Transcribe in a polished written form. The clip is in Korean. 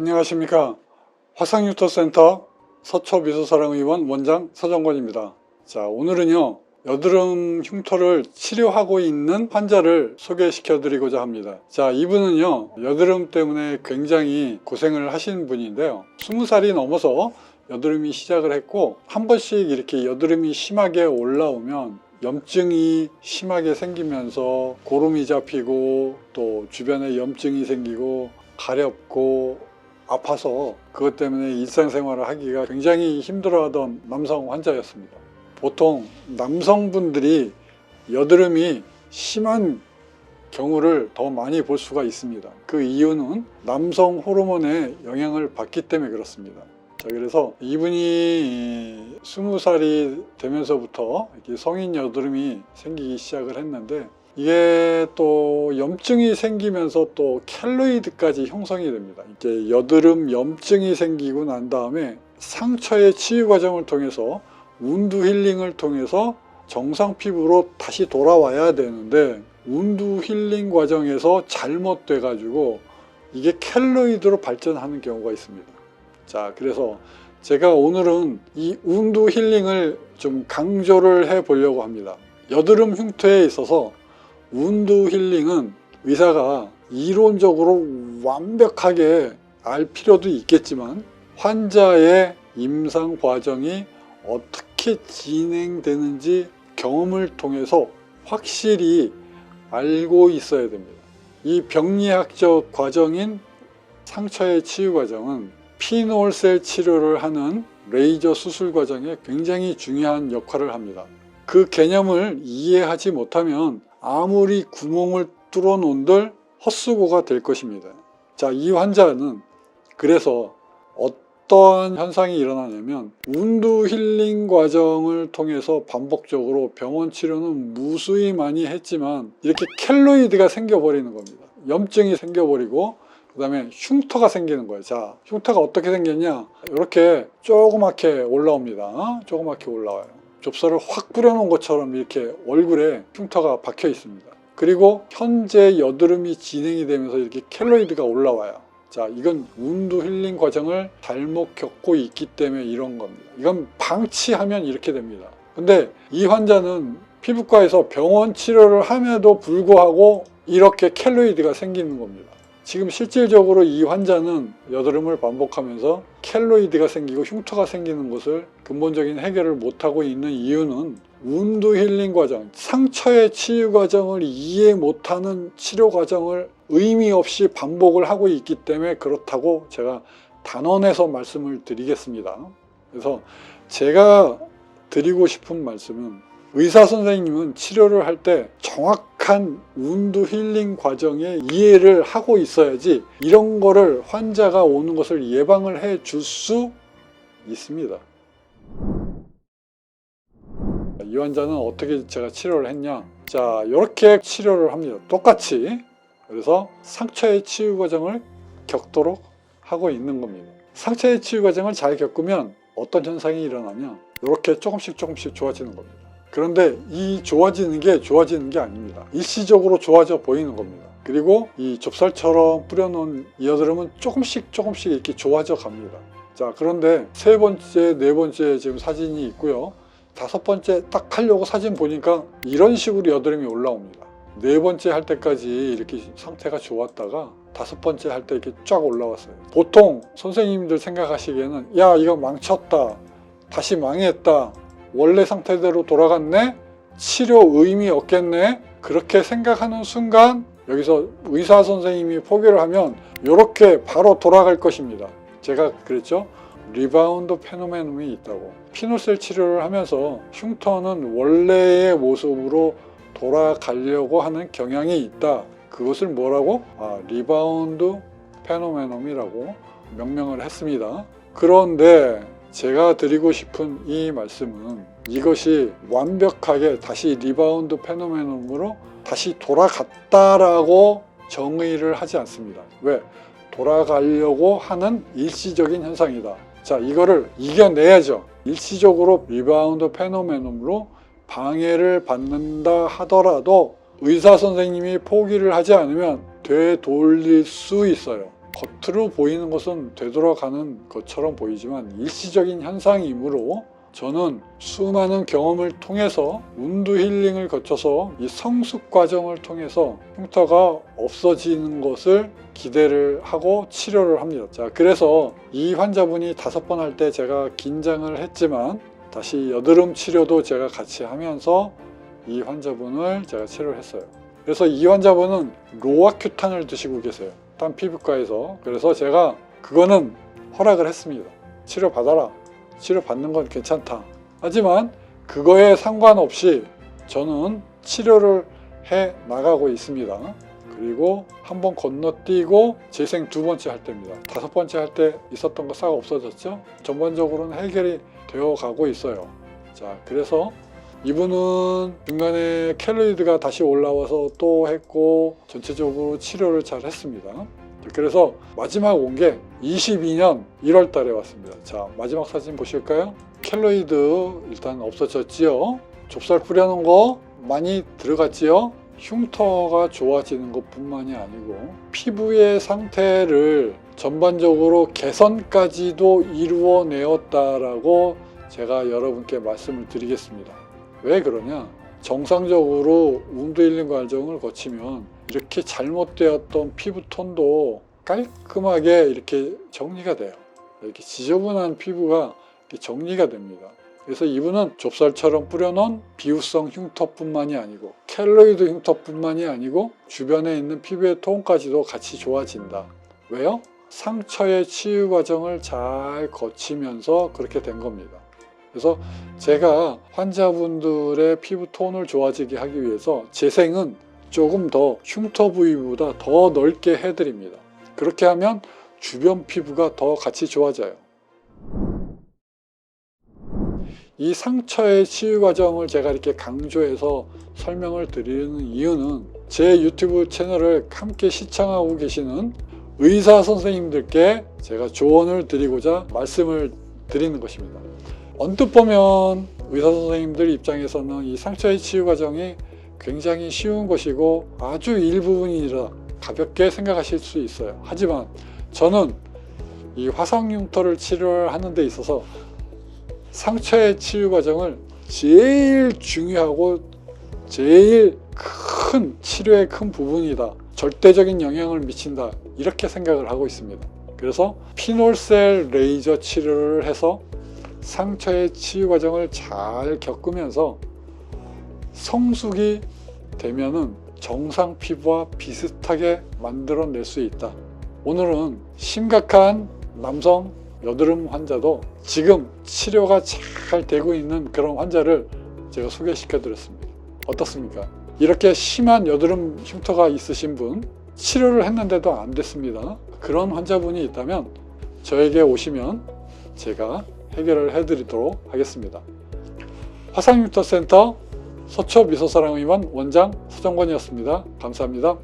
안녕하십니까. 화상휴터센터 서초미소사랑의원 원장 서정권입니다. 자, 오늘은요 여드름 흉터를 치료하고 있는 환자를 소개시켜 드리고자 합니다. 자, 이분은요 여드름 때문에 굉장히 고생을 하신 분인데요, 20살이 넘어서 여드름이 시작을 했고, 한 번씩 이렇게 여드름이 심하게 올라오면 염증이 심하게 생기면서 고름이 잡히고, 또 주변에 염증이 생기고 가렵고 아파서 그것 때문에 일상생활을 하기가 굉장히 힘들어하던 남성 환자였습니다. 보통 남성분들이 여드름이 심한 경우를 더 많이 볼 수가 있습니다. 그 이유는 남성 호르몬의 영향을 받기 때문에 그렇습니다. 자, 그래서 이분이 20살이 되면서부터 이렇게 성인 여드름이 생기기 시작을 했는데, 이게 또 염증이 생기면서 또 켈로이드까지 형성이 됩니다. 이렇게 여드름 염증이 생기고 난 다음에 상처의 치유 과정을 통해서 운두 힐링을 통해서 정상 피부로 다시 돌아와야 되는데, 운두 힐링 과정에서 잘못돼 가지고 이게 켈로이드로 발전하는 경우가 있습니다. 자, 그래서 제가 오늘은 이 운두 힐링을 좀 강조를 해 보려고 합니다. 여드름 흉터에 있어서 운두 힐링은 의사가 이론적으로 완벽하게 알 필요도 있겠지만, 환자의 임상 과정이 어떻게 진행되는지 경험을 통해서 확실히 알고 있어야 됩니다. 이 병리학적 과정인 상처의 치유 과정은 피놀셀 치료를 하는 레이저 수술 과정에 굉장히 중요한 역할을 합니다. 그 개념을 이해하지 못하면 아무리 구멍을 뚫어 놓은들 헛수고가 될 것입니다. 자, 이 환자는 그래서 어떠한 현상이 일어나냐면, 운두 힐링 과정을 통해서 반복적으로 병원 치료는 무수히 많이 했지만 이렇게 켈로이드가 생겨버리는 겁니다. 염증이 생겨버리고 그 다음에 흉터가 생기는 거예요. 자, 흉터가 어떻게 생겼냐, 이렇게 조그맣게 올라옵니다. 조그맣게 올라와요. 좁쌀을 확 뿌려놓은 것처럼 이렇게 얼굴에 흉터가 박혀 있습니다. 그리고 현재 여드름이 진행이 되면서 이렇게 켈로이드가 올라와요. 자, 이건 운두 힐링 과정을 잘못 겪고 있기 때문에 이런 겁니다. 이건 방치하면 이렇게 됩니다. 근데 이 환자는 피부과에서 병원 치료를 함에도 불구하고 이렇게 켈로이드가 생기는 겁니다. 지금 실질적으로 이 환자는 여드름을 반복하면서 켈로이드가 생기고 흉터가 생기는 것을 근본적인 해결을 못하고 있는 이유는 운두 힐링 과정, 상처의 치유 과정을 이해 못하는 치료 과정을 의미 없이 반복을 하고 있기 때문에 그렇다고 제가 단언해서 말씀을 드리겠습니다. 그래서 제가 드리고 싶은 말씀은, 의사 선생님은 치료를 할 때 정확한 운두 힐링 과정에 이해를 하고 있어야지 이런 거를 환자가 오는 것을 예방을 해 줄 수 있습니다. 이 환자는 어떻게 제가 치료를 했냐, 자, 이렇게 치료를 합니다. 똑같이. 그래서 상처의 치유 과정을 겪도록 하고 있는 겁니다. 상처의 치유 과정을 잘 겪으면 어떤 현상이 일어나냐, 이렇게 조금씩 좋아지는 겁니다. 그런데 이 좋아지는 게 아닙니다. 일시적으로 좋아져 보이는 겁니다. 그리고 이 좁쌀처럼 뿌려놓은 이 여드름은 조금씩 이렇게 좋아져 갑니다. 자, 그런데 세 번째, 네 번째 지금 사진이 있고요. 다섯 번째 딱 하려고 사진 보니까 이런 식으로 여드름이 올라옵니다. 네 번째 할 때까지 이렇게 상태가 좋았다가 다섯 번째 할 때 이렇게 쫙 올라왔어요. 보통 선생님들 생각하시기에는, 야, 이거 망쳤다, 다시 망했다, 원래 상태대로 돌아갔네, 치료 의미 없겠네, 그렇게 생각하는 순간 여기서 의사 선생님이 포기를 하면 이렇게 바로 돌아갈 것입니다. 제가 그랬죠, 리바운드 페노메논이 있다고. 피놀셀 치료를 하면서 흉터는 원래의 모습으로 돌아가려고 하는 경향이 있다. 그것을 뭐라고? 리바운드 페노메논이라고 명명을 했습니다. 그런데 제가 드리고 싶은 이 말씀은, 이것이 완벽하게 다시 리바운드 페노메논으로 다시 돌아갔다라고 정의를 하지 않습니다. 왜? 돌아가려고 하는 일시적인 현상이다. 자, 이거를 이겨내야죠. 일시적으로 리바운드 페노메논으로 방해를 받는다 하더라도 의사 선생님이 포기를 하지 않으면 되돌릴 수 있어요. 겉으로 보이는 것은 되돌아가는 것처럼 보이지만 일시적인 현상이므로 저는 수많은 경험을 통해서 운드 힐링을 거쳐서 이 성숙 과정을 통해서 흉터가 없어지는 것을 기대를 하고 치료를 합니다. 자, 그래서 이 환자분이 5번 할 때 제가 긴장을 했지만 다시 여드름 치료도 제가 같이 하면서 이 환자분을 제가 치료를 했어요. 그래서 이 환자분은 로아큐탄을 드시고 계세요. 딴 피부과에서. 그래서 제가 그거는 허락을 했습니다. 치료 받아라. 치료 받는 건 괜찮다. 하지만 그거에 상관없이 저는 치료를 해 나가고 있습니다. 그리고 한번 건너뛰고 재생 2번째 할 때입니다. 5번째 할 때 있었던 거 싹 없어졌죠? 전반적으로는 해결이 되어 가고 있어요. 자, 그래서 이분은 중간에 켈로이드가 다시 올라와서 또 했고 전체적으로 치료를 잘 했습니다. 그래서 마지막 온 게 22년 1월 달에 왔습니다. 자, 마지막 사진 보실까요? 켈로이드 일단 없어졌지요. 좁쌀 뿌려놓은 거 많이 들어갔지요. 흉터가 좋아지는 것 뿐만이 아니고 피부의 상태를 전반적으로 개선까지도 이루어내었다라고 제가 여러분께 말씀을 드리겠습니다. 왜 그러냐? 정상적으로 운드 힐링 과정을 거치면 이렇게 잘못되었던 피부톤도 깔끔하게 이렇게 정리가 돼요. 이렇게 지저분한 피부가 이렇게 정리가 됩니다. 그래서 이분은 좁쌀처럼 뿌려놓은 비후성 흉터뿐만이 아니고 켈로이드 흉터뿐만이 아니고 주변에 있는 피부의 톤까지도 같이 좋아진다. 왜요? 상처의 치유 과정을 잘 거치면서 그렇게 된 겁니다. 그래서 제가 환자분들의 피부 톤을 좋아지게 하기 위해서 재생은 조금 더 흉터 부위보다 더 넓게 해드립니다. 그렇게 하면 주변 피부가 더 같이 좋아져요. 이 상처의 치유 과정을 제가 이렇게 강조해서 설명을 드리는 이유는 제 유튜브 채널을 함께 시청하고 계시는 의사 선생님들께 제가 조언을 드리고자 말씀을 드리는 것입니다. 언뜻 보면 의사 선생님들 입장에서는 이 상처의 치유 과정이 굉장히 쉬운 것이고 아주 일부분이라 가볍게 생각하실 수 있어요. 하지만 저는 이 화상 흉터를 치료하는 데 있어서 상처의 치유 과정을 제일 중요하고 제일 큰 치료의 큰 부분이다. 절대적인 영향을 미친다. 이렇게 생각을 하고 있습니다. 그래서 피놀셀 레이저 치료를 해서 상처의 치유 과정을 잘 겪으면서 성숙이 되면은 정상 피부와 비슷하게 만들어낼 수 있다. 오늘은 심각한 남성 여드름 환자도 지금 치료가 잘 되고 있는 그런 환자를 제가 소개시켜 드렸습니다. 어떻습니까? 이렇게 심한 여드름 흉터가 있으신 분, 치료를 했는데도 안 됐습니다. 그런 환자분이 있다면 저에게 오시면 제가 해결을 해드리도록 하겠습니다. 화상흉터센터 서초미소사랑의원 원장 서정권이었습니다. 감사합니다.